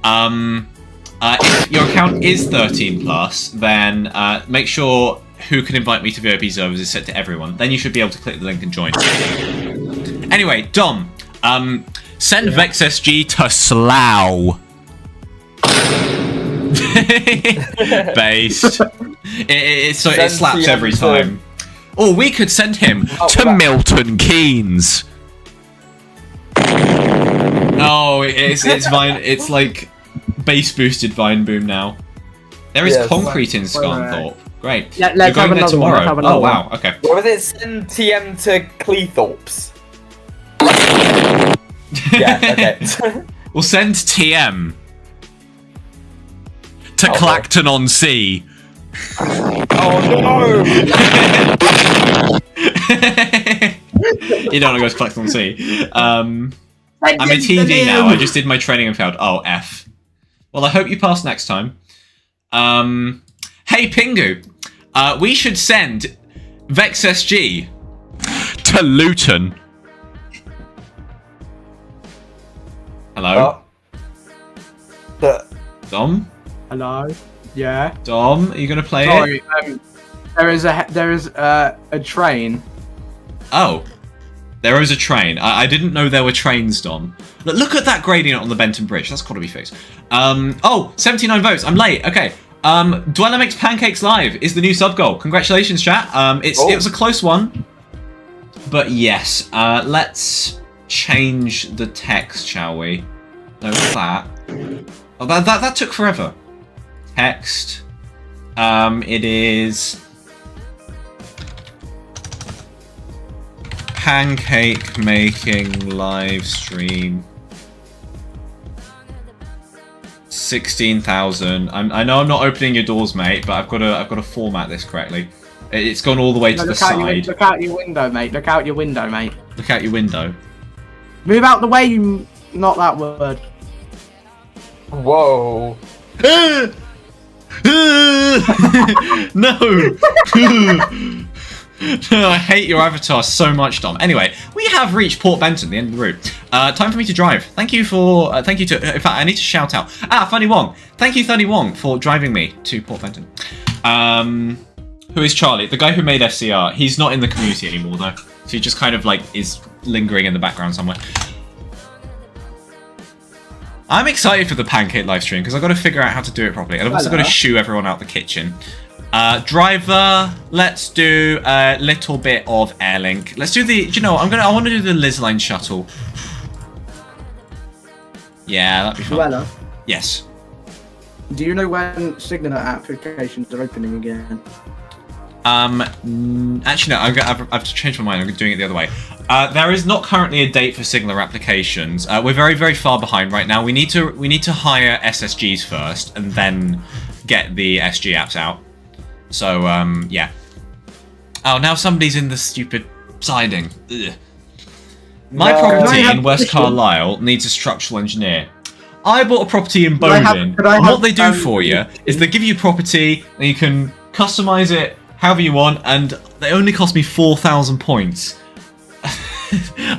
If your account is 13 plus, then make sure who can invite me to VIP servers is set to everyone. Then you should be able to click the link and join. Anyway, Dom, send VexSG to Slough. Based. It slaps every time. Or we could send him to Milton Keynes. No, it's Vine. It's like bass boosted Vine Boom now. There is concrete in Scunthorpe. Great. Let's You're going there tomorrow. Oh wow. One. Okay. What was it? Send TM to Cleethorpes. Yeah. Okay. We'll send TM to Clacton on Sea. Oh no! You don't want to go to Clacton on Sea. I'm a TD now. I just did my training and failed. Oh, F. Well, I hope you pass next time. Hey, Pingu. We should send VexSG to Luton. Hello? Dom? Hello? Yeah? Dom, are you going to play Sorry, it? There is a train. Oh. There is a train. I didn't know there were trains, Dom. Look at that gradient on the Benton Bridge. That's got to be fixed. Oh, 79 votes. I'm late. Okay. Dweller Makes Pancakes Live is the new sub goal. Congratulations, chat. It was a close one. But yes, let's change the text, shall we? No, that. Oh, that took forever. Text. It is pancake making live stream. 16,000. I know I'm not opening your doors, mate, but I've got to format this correctly. It's gone all the way to the side. Look out your window, mate. Look out your window, mate. Look out your window. Move out the way, you... Not that word. Whoa. No! I hate your avatar so much, Dom. Anyway, we have reached Port Benton, the end of the route. Time for me to drive. Thank you to... in fact, I need to shout out. Funny Wong. Thank you, Funny Wong, for driving me to Port Benton. Who is Charlie? The guy who made SCR. He's not in the community anymore, though. So he just kind of, like, is lingering in the background somewhere. I'm excited for the pancake live stream, because I've got to figure out how to do it properly. And I've also got to shoo everyone out the kitchen. Driver, let's do a little bit of Airlink. Let's do the... Do you know what? I want to do the Lizline shuttle. Yeah, that'd be fun. Luella, Yes. do you know when Signaler applications are opening again? Actually, no. I've changed my mind. I'm doing it the other way. There is not currently a date for Signaler applications. We're very, very far behind right now. We need to hire SSGs first, and then get the SG apps out. So, yeah. Oh, now somebody's in the stupid siding. Ugh. My property in West Carlisle needs a structural engineer. I bought a property in Bowden, and what they do for you is they give you property, and you can customize it however you want, and they only cost me 4,000 points.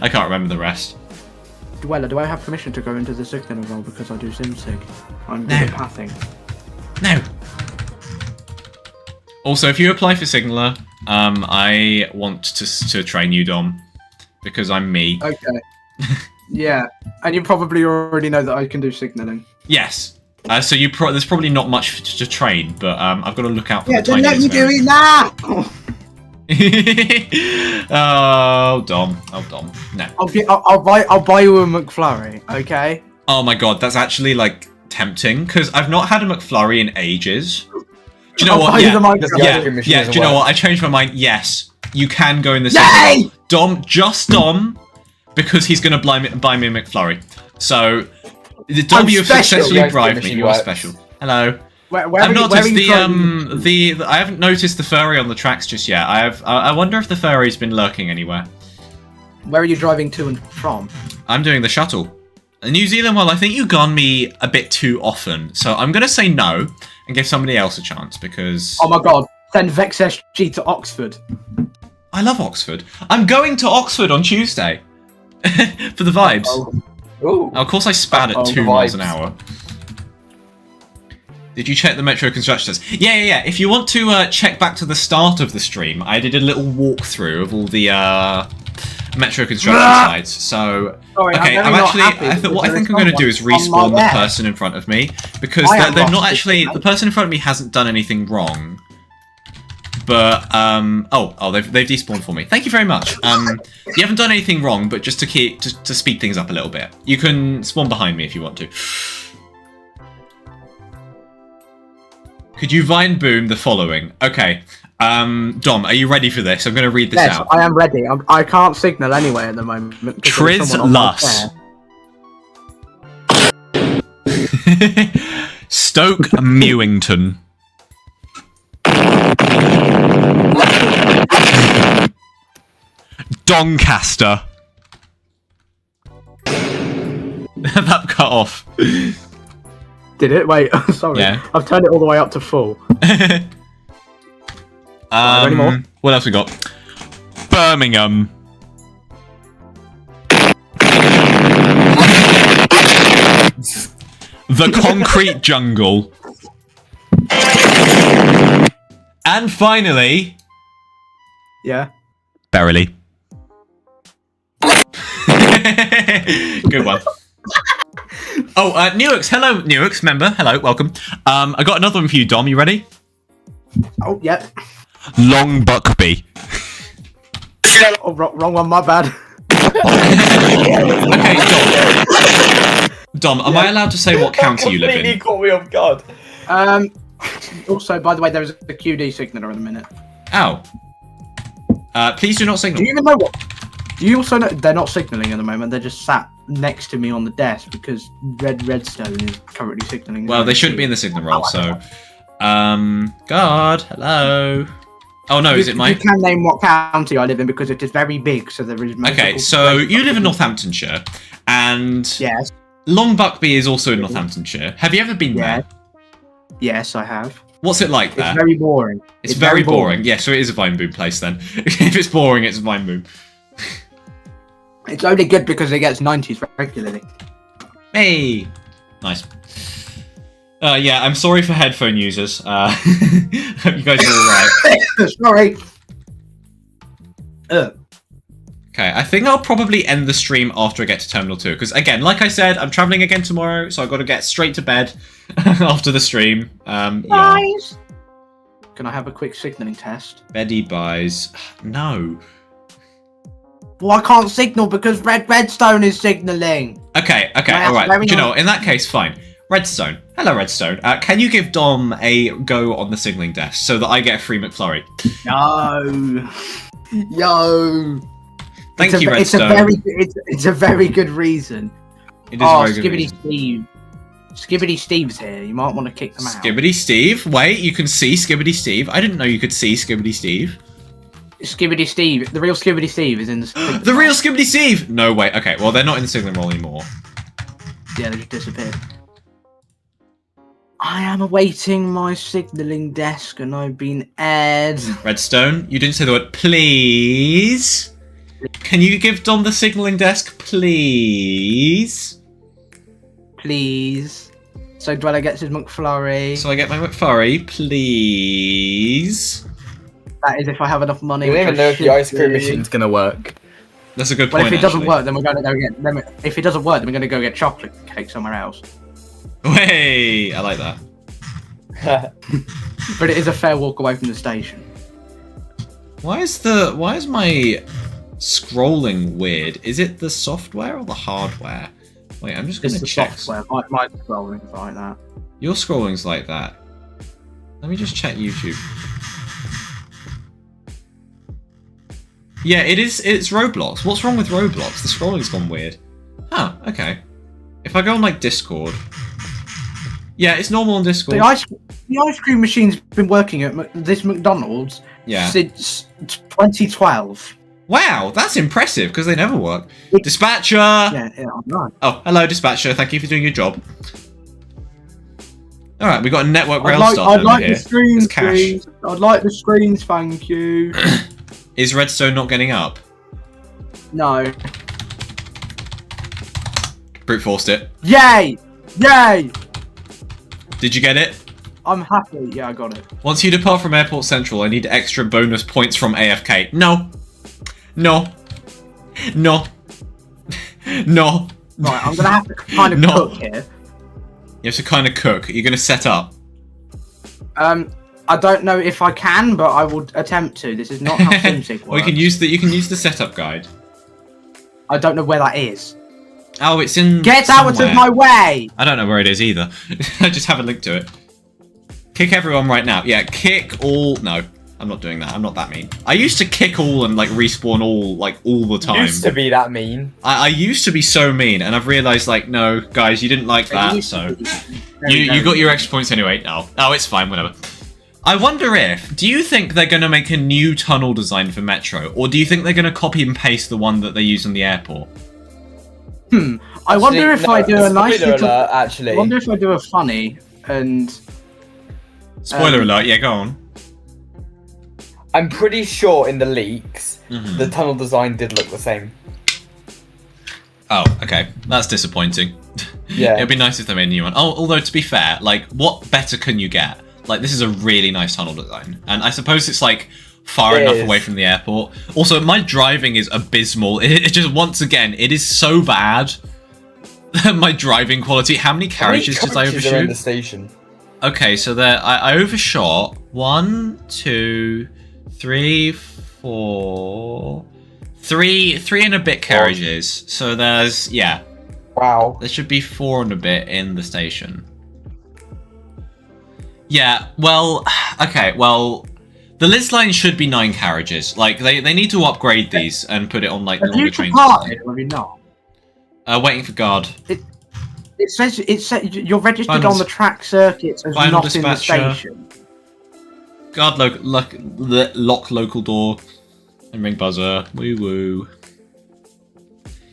I can't remember the rest. Dweller, do I have permission to go into the Signaler role because I do SimSig? I'm good at pathing. No. Also, if you apply for Signaler, I want to train you, Dom, because I'm me. Okay. Yeah, and you probably already know that I can do signaling. Yes. So there's probably not much to train, but I've got to look out for the then tiny let me do it now. Oh, Dom. Oh, Dom. No. I'll buy you a McFlurry, okay? Oh my god, that's actually like tempting because I've not had a McFlurry in ages. Do you know what? Yeah. Do you know what? I changed my mind. Yes, you can go in the Yay! Dom, because he's gonna buy me a McFlurry. So, Dom, you've successfully bribed me. You are special. Hello. I've noticed I haven't noticed the furry on the tracks just yet. I wonder if the furry's been lurking anywhere. Where are you driving to and from? I'm doing the shuttle. In New Zealand, well, I think you gun me a bit too often, so I'm gonna say no and give somebody else a chance because. Oh my god! Send VexSG to Oxford. I love Oxford. I'm going to Oxford on Tuesday for the vibes. Ooh. Of course, I spat at 2 miles an hour. Did you check the Metro construction test? Yeah. If you want to check back to the start of the stream, I did a little walkthrough of all the Metro construction sites. So, Sorry, okay, I'm actually, happy what I think I'm because going to do is there's someone respawn on the my person in front of me because I am they've not lost. actually. The person in front of me hasn't done anything wrong. But they've despawned for me. Thank you very much. You haven't done anything wrong, but just to speed things up a little bit, you can spawn behind me if you want to. Could you vine boom the following? Okay. Dom, are you ready for this? I'm going to read this out. I am ready. I can't signal anyway at the moment. Triz Luss. Stoke Mewington. Doncaster. That cut off. Did it? Wait, sorry. Yeah. I've turned it all the way up to full. Any more? What else we got? Birmingham. The Concrete Jungle. And finally... Yeah. Verily. Good one. Oh, Newix. Hello, Newix member. Hello, welcome. I got another one for you, Dom. You ready? Oh, yep. Long Buckby. Oh, wrong one, my bad. Okay, Dom. Am I allowed to say what county you live in? Completely caught me off guard. Also, by the way, there is a QD signaler in a minute. Oh. Please do not signal. Do you even know what? Do you also know they're not signaling at the moment? They're just sat next to me on the desk because Redstone is currently signaling. Well, they shouldn't be in the signal roll, so. God, hello. Oh no, is it my? You can name what county I live in because it is very big, so there is. Okay, so you live in Northamptonshire, and yes, Long Buckby is also in Northamptonshire. Have you ever been there? Yes, I have. What's it like there? It's very boring. It's very boring. Yeah, so it is a Vine Boom place then. If it's boring, it's a Vine Boom. It's only good because it gets 90s regularly. Hey, nice. Yeah, I'm sorry for headphone users. Hope you guys are alright. Sorry. Okay, I think I'll probably end the stream after I get to Terminal 2. Because, again, like I said, I'm travelling again tomorrow, so I've got to get straight to bed after the stream. Nice. Can I have a quick signalling test? Beddy buys. No. Well, I can't signal because Redstone is signalling. Okay, alright. You know, in that case, fine. Redstone. Hello, Redstone. Can you give Dom a go on the signaling desk so that I get a free McFlurry? No. Yo. Thank you, Redstone. It's a very good reason. It is a very good reason. Steve. Skibbity Steve's here. You might want to kick them out. Skibbity Steve? Wait, you can see Skibbity Steve? I didn't know you could see Skibbity Steve. Skibbity Steve. The real Skibbity Steve is in the... The real Skibbity Steve! No, wait. Okay, well, they're not in the signal roll anymore. Yeah, they just disappeared. I am awaiting my signalling desk and I've been aired. Redstone, you didn't say the word please. Can you give Dom the signalling desk, please? Please. So do I get his McFlurry? So I get my McFlurry, please. That is if I have enough money. I don't even know if the ice cream machine's gonna work. That's a good point. point. Well, if it doesn't work, then we're going to go get. If it doesn't work, then we're going to go get chocolate cake somewhere else. Hey, I like that. But it is a fair walk away from the station. Why is my scrolling weird? Is it the software or the hardware? Wait, I'm just going to check. It's the software. My scrolling's like that. Your scrolling's like that. Let me just check YouTube. Yeah, it is. It's Roblox. What's wrong with Roblox? The scrolling's gone weird. Huh, okay. If I go on, like, Discord... Yeah, it's normal on Discord. The ice cream machine's been working at this McDonald's since 2012. Wow, that's impressive, because they never work. Dispatcher! Yeah, I'm not. Oh, hello, Dispatcher. Thank you for doing your job. Alright, we've got a network rail start over here. The screens, please. I'd like the screens, thank you. Is redstone not getting up? No. Brute forced it. Yay! Yay! Did you get it? I'm happy. Yeah, I got it. Once you depart from Airport Central, I need extra bonus points from AFK. No. No. No. No. Right, I'm gonna have to kind of No. cook here. You have to kind of cook. You're going to set up. I don't know if I can, but I will attempt to. This is not how SimSig works. Or you can use the setup guide. I don't know where that is. Oh, it's in Get somewhere. out of my way! I don't know where it is either. I just have a link to it. Kick everyone right now. Yeah, kick all... No, I'm not doing that. I'm not that mean. I used to kick all and like respawn all like all the time. Used to be that mean. I used to be so mean, and I've realised like, no, guys, you didn't like that, so... You got your extra points anyway. Oh, it's fine, whatever. I wonder if... Do you think they're going to make a new tunnel design for Metro? Or do you think they're going to copy and paste the one that they use on the airport? I wonder if I do a nice little... alert, actually. I wonder if I do a funny and... Spoiler alert, yeah, go on. I'm pretty sure in the leaks, the tunnel design did look the same. Oh, okay. That's disappointing. Yeah. It'd be nice if they made a new one. Oh, although, to be fair, like, what better can you get? Like, this is a really nice tunnel design. And I suppose it's, like, far enough away from the airport. Also, my driving is abysmal. It just, once again, it is so bad. My driving quality. How many carriages did I overshoot? Are in the station? Okay, so there, I overshot 1, 2, 3, 4... Three and a bit carriages. So there's, yeah. Wow. There should be 4 and a bit in the station. Yeah, well, okay, well, the Liz line should be 9 carriages. Like, they need to upgrade these and put it on, like, the longer trains. Have you not? Waiting for guard. It says you're registered on the track circuits as Final not in the dispatcher. station. Guard lock local door. And ring buzzer. Woo woo.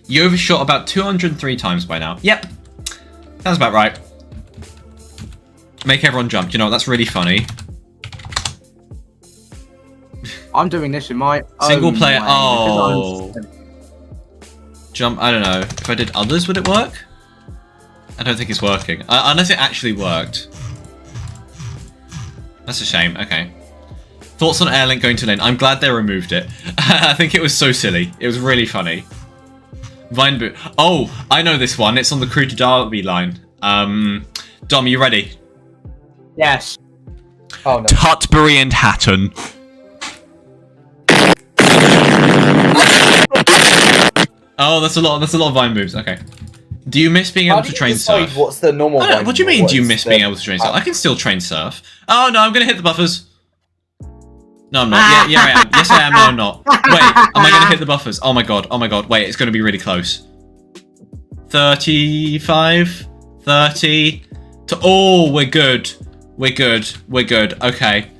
You overshot about 203 times by now. Yep. Sounds about right. Make everyone jump. You know, that's really funny. I'm doing this in my Single own player. way, Oh. because Jump. I don't know. If I did others, would it work? I don't think it's working. Unless it actually worked. That's a shame. Okay. Thoughts on Airlink going to lane? I'm glad they removed it. I think it was so silly. It was really funny. Vine boot. Oh, I know this one. It's on the Crew to Derby line. Dom, you ready? Yes. Oh no. Tutbury and Hatton. Oh, that's a lot of Vine moves. Okay. Do you miss being able to train surf? What's the normal one? What do you mean, do you miss being able to train surf? I can still train surf. Oh, no, I'm going to hit the buffers. No, I'm not. Yeah, I am. Yes, I am. No, I'm not. Wait, am I going to hit the buffers? Oh my god. Wait, it's going to be really close. 35, 30. Oh, we're good. We're good. Okay.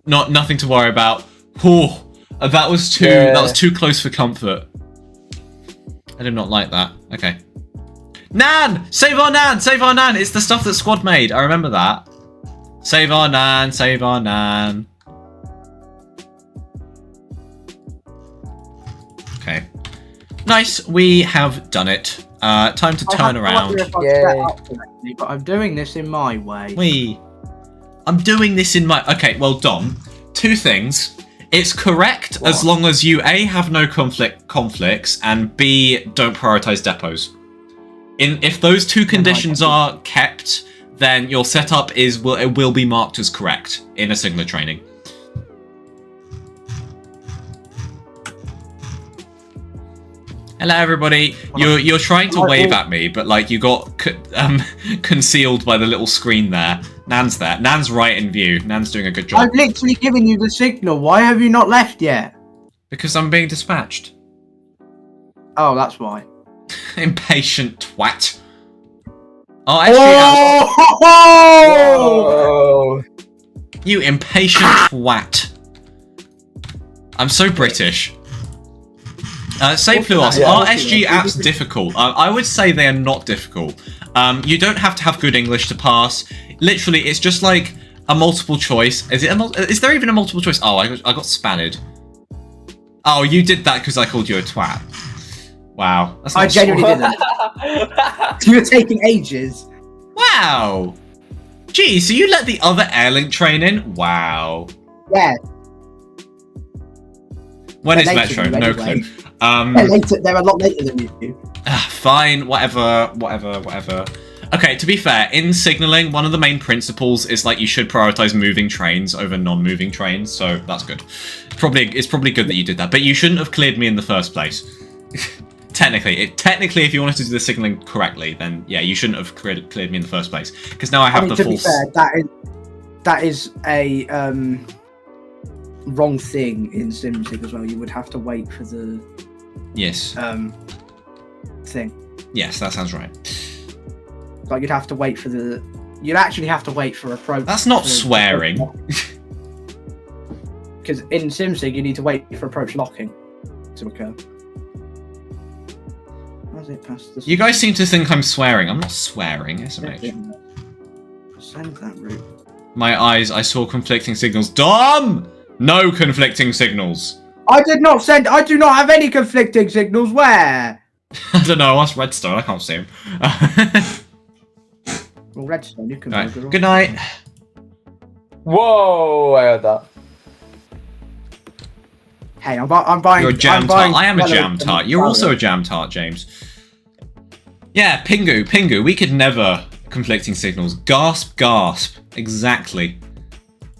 Nothing to worry about. Oh, that was too close for comfort. I did not like that. Okay. Nan! Save our Nan! Save our Nan! It's the stuff that Squad made. I remember that. Save our Nan. Save our Nan. Okay. Nice. We have done it. Time to turn around. But I'm doing this in my way. I'm doing this in my... Okay, well, Dom, 2 things. It's correct What? as long as you A, have no conflicts, and B, don't prioritize depots. If those 2 conditions are kept, then your setup will be marked as correct in a Sigma training. Hello, everybody. You're trying to wave at me, but like you got concealed by the little screen there. Nan's there. Nan's right in view. Nan's doing a good job. I've literally given you the signal. Why have you not left yet? Because I'm being dispatched. Oh, that's why. Impatient twat. Oh, actually, Whoa! you impatient twat. I'm so British. Save Blue Us. Are SG apps difficult? I would say they are not difficult. You don't have to have good English to pass. Literally, it's just like a multiple choice. Is there even a multiple choice? Oh, I got spanned. Oh, you did that because I called you a twat. Wow. That's I not genuinely didn't. You were taking ages. Wow. Gee, so you let the other airlink train in? Wow. Yeah. When is They're Metro? later than No you anyway. clue. They're a lot later than you. Fine, whatever. Okay, to be fair, in signaling, one of the main principles is like you should prioritize moving trains over non-moving trains, so that's good. It's probably good that you did that, but you shouldn't have cleared me in the first place. Technically, if you wanted to do the signaling correctly, then yeah, you shouldn't have cleared me in the first place. Because now I have the to full. Be fair, that is a wrong thing in SimSig as well. You would have to wait for the thing. Yes, that sounds right. Like you'd have to wait for the. You'd actually have to wait for approach. That's not swearing. Because in SimSig, you need to wait for approach locking to occur. How's it past this? You guys seem to think I'm swearing. I'm not swearing, SMH. Send that route. My eyes, I saw conflicting signals. Dom! No conflicting signals. I did not send. I do not have any conflicting signals. Where? I don't know. Ask Redstone. I can't see him. Well, Redstone, you can. Right. Good night. Whoa! I heard that. Hey, I'm buying. You're a jam tart. I am a jam Valorant. tart. You're also a jam tart, James. Yeah, Pingu. We could never conflicting signals. Gasp, gasp. Exactly.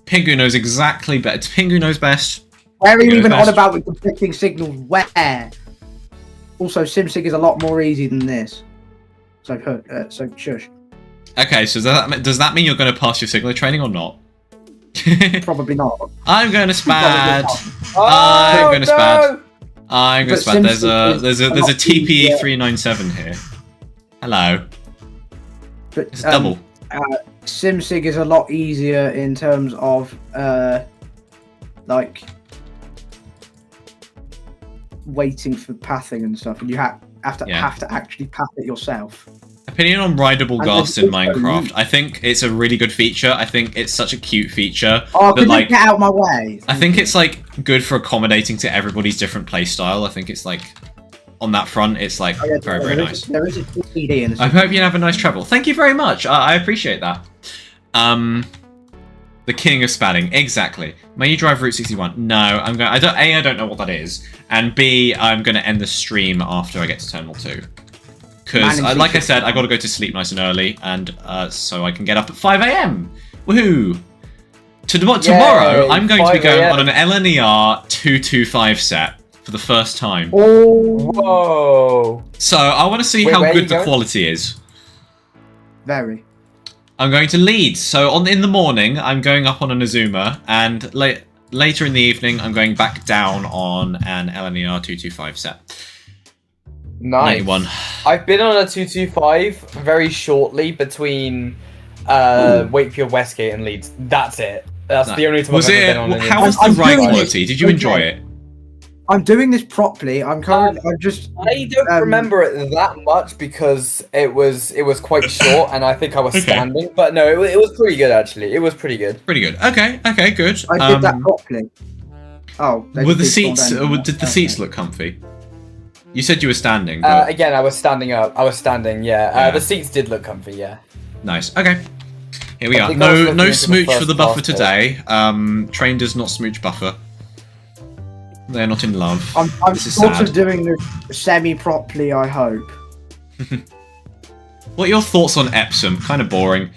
Pingu knows exactly better. Pingu knows best. Where are you even on about with conflicting signals? Where? Also, SimSig is a lot more easy than this. So shush. Okay, so does that mean you're going to pass your signal training or not? Probably not. I'm going to spad. Oh, I'm going to no! spad. I'm going to But spad. There's a lot easier. TPE397 here. Hello. But It's double. SimSig is a lot easier in terms of like waiting for pathing and stuff, and you have to actually path it yourself. Opinion on rideable And ghast there's in also Minecraft. loot. I think it's a really good feature. I think it's such a cute feature. Oh, that, could like, you get out of my way? I think it's like good for accommodating to everybody's different playstyle. I think it's like on that front, it's like Oh, yeah, very, very there nice. There is a TD in this. I hope you have a nice travel. Thank you very much. I appreciate that. The king of spatting, exactly. May you drive Route 61? No, I'm going. I don't know what that is, and B, I'm going to end the stream after I get to Terminal 2. Because, like I said, I got to go to sleep nice and early, and so I can get up at 5 a.m. Woohoo! Tomorrow, I'm going to be going on an LNER 225 set for the first time. Oh, Whoa! So I want to see how where are good you the going? quality is. very. I'm going to Leeds. So in the morning, I'm going up on an Azuma, and later in the evening, I'm going back down on an LNER 225 set. Nice. 91. I've been on a 225 very shortly between Wakefield Westgate and Leeds. That's it. That's the only time Was I've it? ever been on. How was the I'm ride doing quality? it. Did you enjoy it? I'm doing this properly. I'm currently. I'm just. I don't remember it that much because it was quite short and I think I was standing. But no, it was pretty good actually. It was pretty good. Pretty good. Okay, good. I did that properly. Oh. Were the seats? Did the seats look comfy? You said you were standing. But... Again, I was standing up. I was standing. Yeah. The seats did look comfy. Yeah. Nice. Okay. Here we I are. think I was looking No into the smooch for first the buffer class today. Train does not smooch buffer. They're not in love. I'm This is sort sad. of doing this semi-properly, I hope. What are your thoughts on Epsom? Kind of boring.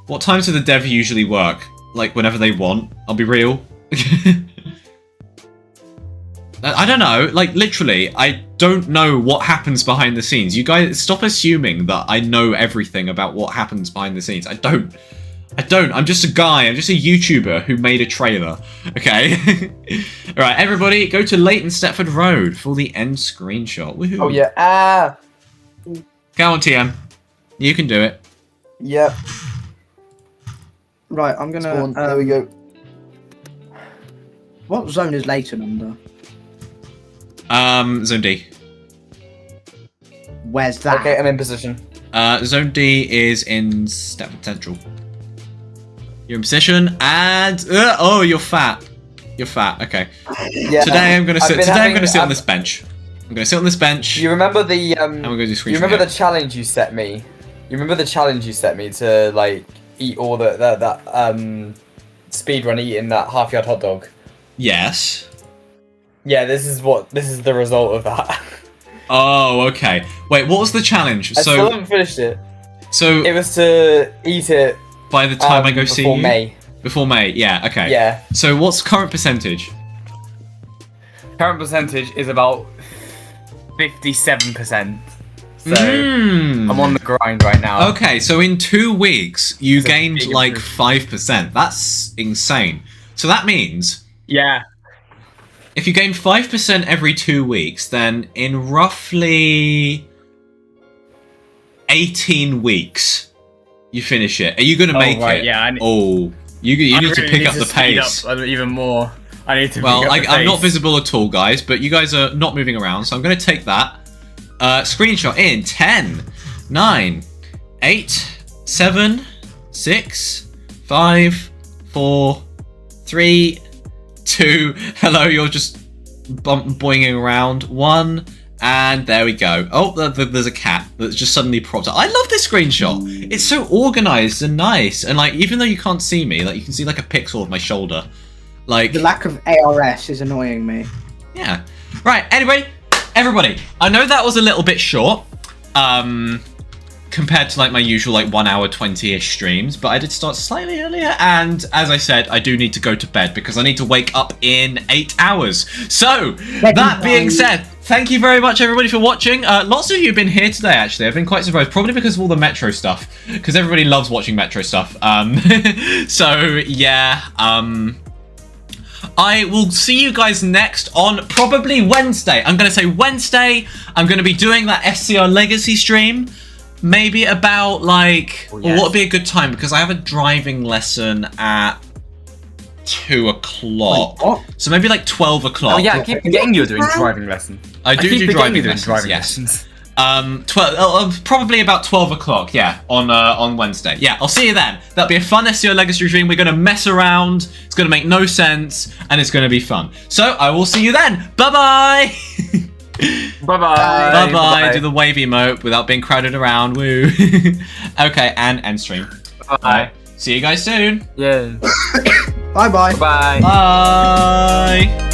What times do the dev usually work? Like whenever they want? I'll be real. I don't know. Like literally, I don't know what happens behind the scenes. You guys stop assuming that I know everything about what happens behind the scenes. I don't. I'm just a guy. I'm just a YouTuber who made a trailer. Okay? Alright, everybody, go to Leighton Stepford Road for the end screenshot. Woohoo. Oh yeah. Go on, TM. You can do it. Yep. Right, I'm gonna. There we go. What zone is Leighton under? Zone D. Where's that? Okay, I'm in position. Zone D is in Stepford Central. You're in position, and oh, you're fat. You're fat. Okay. Yeah. Today I'm gonna sit. I've been I'm gonna sit on having- this bench. I'm gonna sit on this bench. You remember the And we're gonna do screen You remember share. the challenge you set me? You remember the challenge you set me to like eat all that speed run eating that half-yard hot dog? Yes. Yeah, this is the result of that. Oh, okay. Wait, what was the challenge? I still haven't finished it. So It was to eat it by the time I go see before you. May. Before May. Yeah. Okay. Yeah. So what's current percentage? Current percentage is about 57%. So I'm on the grind right now. Okay, so in 2 weeks you It's a gained big like improvement. 5%. That's insane. So that means Yeah. if you gain 5% every 2 weeks, then in roughly 18 weeks you finish it. Are you gonna make right, it? yeah, I you need to pick up the pace. Even more. I need to. Well, pick up the I'm not pace. visible at all, guys, but you guys are not moving around, so I'm going to take that screenshot in 10, 9, 8, 7, 6, 5, 4, 3, 2. Hello, you're just boinging around. 1, and there we go. Oh, there's a cat that's just suddenly propped up. I love this screenshot. It's so organized and nice, and like even though you can't see me, like you can see like a pixel of my shoulder. Like The lack of ARS is annoying me. yeah. Right, anyway, everybody, I know that was a little bit short, compared to like my usual like 1 hour 20-ish streams, but I did start slightly earlier, and as I said, I do need to go to bed because I need to wake up in 8 hours. So, that being said, thank you very much everybody for watching. Lots of you have been here today actually. I've been quite surprised, probably because of all the Metro stuff, because everybody loves watching Metro stuff. So yeah, I will see you guys next on probably Wednesday. I'm going to say Wednesday. I'm going to be doing that SCR Legacy stream. Maybe about like... Oh, yes. Well, what would be a good time? Because I have a driving lesson at 2 o'clock. What? So maybe like 12 o'clock. Oh yeah, I keep forgetting you're doing driving lesson. I do keep do forgetting driving you're doing lessons, driving yes. lessons. probably about 12 o'clock, yeah, on Wednesday. Yeah, I'll see you then. That'll be a fun SEO Legacy stream. We're going to mess around. It's going to make no sense, and it's going to be fun. So I will see you then. Bye-bye. Bye-bye. Bye-bye. Do the wave emote without being crowded around. Woo. Okay, and end stream. Bye. See you guys soon. Yeah. Bye bye. Bye. Bye.